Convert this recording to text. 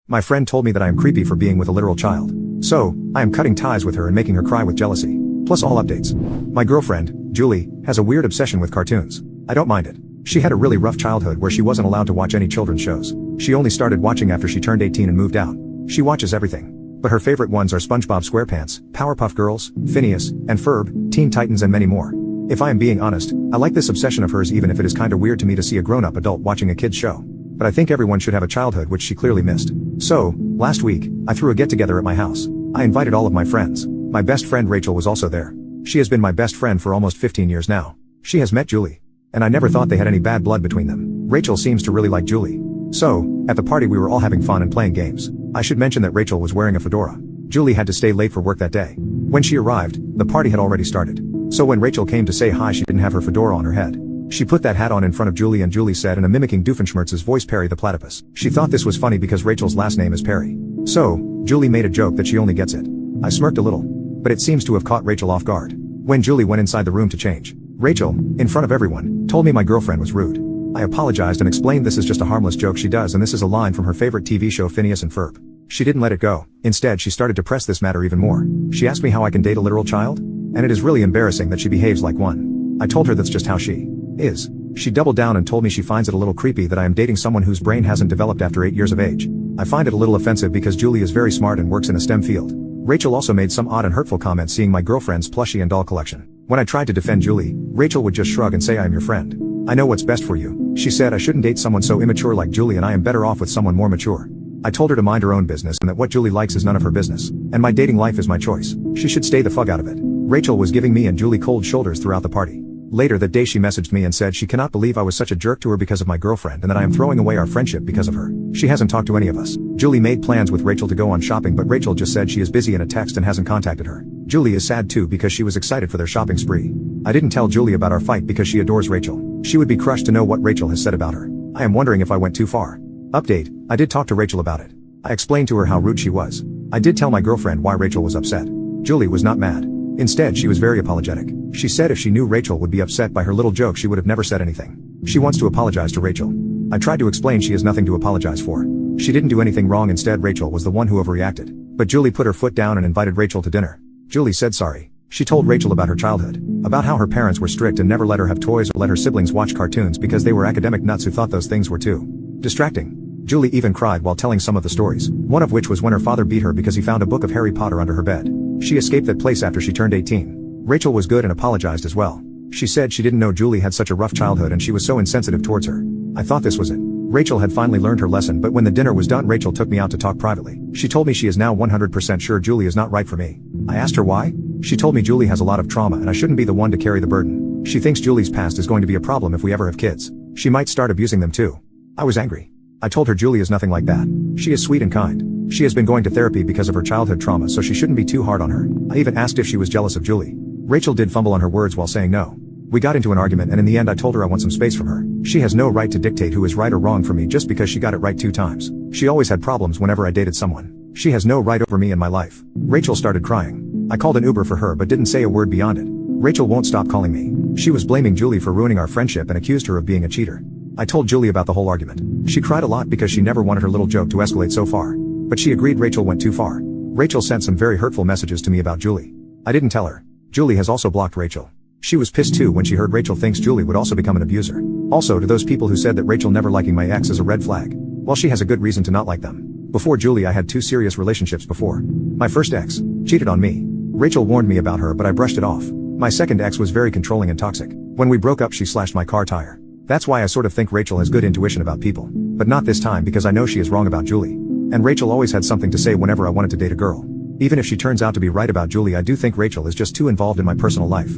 My friend told me that I am creepy for being with a literal child. So, I am cutting ties with her and making her cry with jealousy. Plus all updates. My girlfriend, Julie, has a weird obsession with cartoons. I don't mind it. She had a really rough childhood where she wasn't allowed to watch any children's shows. She only started watching after she turned 18 and moved out. She watches everything. But her favorite ones are SpongeBob SquarePants, Powerpuff Girls, Phineas, and Ferb, Teen Titans and many more. If I am being honest, I like this obsession of hers even if it is kinda weird to me to see a grown-up adult watching a kid's show. But I think everyone should have a childhood which she clearly missed. So, last week, I threw a get-together at my house. I invited all of my friends. My best friend Rachel was also there. She has been my best friend for almost 15 years now. She has met Julie. And I never thought they had any bad blood between them. Rachel seems to really like Julie. So, at the party we were all having fun and playing games. I should mention that Rachel was wearing a fedora. Julie had to stay late for work that day. When she arrived, the party had already started. So when Rachel came to say hi she didn't have her fedora on her head. She put that hat on in front of Julie and Julie said in a mimicking Doofenshmirtz's voice Perry the platypus. She thought this was funny because Rachel's last name is Perry. So, Julie made a joke that she only gets it. I smirked a little. But it seems to have caught Rachel off guard. When Julie went inside the room to change, Rachel, in front of everyone, told me my girlfriend was rude. I apologized and explained this is just a harmless joke she does and this is a line from her favorite TV show Phineas and Ferb. She didn't let it go. Instead she started to press this matter even more. She asked me how I can date a literal child? And it is really embarrassing that she behaves like one. I told her that's just how she is. She doubled down and told me she finds it a little creepy that I am dating someone whose brain hasn't developed after 8 years of age. I find it a little offensive because Julie is very smart and works in a STEM field. Rachel also made some odd and hurtful comments seeing my girlfriend's plushie and doll collection. When I tried to defend Julie, Rachel would just shrug and say I am your friend. I know what's best for you. She said I shouldn't date someone so immature like Julie and I am better off with someone more mature. I told her to mind her own business and that what Julie likes is none of her business. And my dating life is my choice. She should stay the fuck out of it. Rachel was giving me and Julie cold shoulders throughout the party. Later that day she messaged me and said she cannot believe I was such a jerk to her because of my girlfriend and that I am throwing away our friendship because of her. She hasn't talked to any of us. Julie made plans with Rachel to go on shopping but Rachel just said she is busy in a text and hasn't contacted her. Julie is sad too because she was excited for their shopping spree. I didn't tell Julie about our fight because she adores Rachel. She would be crushed to know what Rachel has said about her. I am wondering if I went too far. Update, I did talk to Rachel about it. I explained to her how rude she was. I did tell my girlfriend why Rachel was upset. Julie was not mad. Instead she was very apologetic. She said if she knew Rachel would be upset by her little joke she would have never said anything. She wants to apologize to Rachel. I tried to explain she has nothing to apologize for. She didn't do anything wrong, instead Rachel was the one who overreacted. But Julie put her foot down and invited Rachel to dinner. Julie said sorry. She told Rachel about her childhood. About how her parents were strict and never let her have toys or let her siblings watch cartoons because they were academic nuts who thought those things were too distracting. Julie even cried while telling some of the stories, one of which was when her father beat her because he found a book of Harry Potter under her bed. She escaped that place after she turned 18. Rachel was good and apologized as well. She said she didn't know Julie had such a rough childhood and she was so insensitive towards her. I thought this was it. Rachel had finally learned her lesson, but when the dinner was done Rachel took me out to talk privately. She told me she is now 100% sure Julie is not right for me. I asked her why. She told me Julie has a lot of trauma and I shouldn't be the one to carry the burden. She thinks Julie's past is going to be a problem if we ever have kids. She might start abusing them too. I was angry. I told her Julie is nothing like that. She is sweet and kind. She has been going to therapy because of her childhood trauma so she shouldn't be too hard on her. I even asked if she was jealous of Julie. Rachel did fumble on her words while saying no. We got into an argument and in the end I told her I want some space from her. She has no right to dictate who is right or wrong for me just because she got it right 2 times. She always had problems whenever I dated someone. She has no right over me and my life. Rachel started crying. I called an Uber for her but didn't say a word beyond it. Rachel won't stop calling me. She was blaming Julie for ruining our friendship and accused her of being a cheater. I told Julie about the whole argument. She cried a lot because she never wanted her little joke to escalate so far. But she agreed Rachel went too far. Rachel sent some very hurtful messages to me about Julie. I didn't tell her. Julie has also blocked Rachel. She was pissed too when she heard Rachel thinks Julie would also become an abuser. Also to those people who said that Rachel never liking my ex is a red flag. Well, she has a good reason to not like them. Before Julie I had 2 serious relationships before. My first ex cheated on me. Rachel warned me about her but I brushed it off. My second ex was very controlling and toxic. When we broke up she slashed my car tire. That's why I sort of think Rachel has good intuition about people. But not this time because I know she is wrong about Julie. And Rachel always had something to say whenever I wanted to date a girl. Even if she turns out to be right about Julie I do think Rachel is just too involved in my personal life.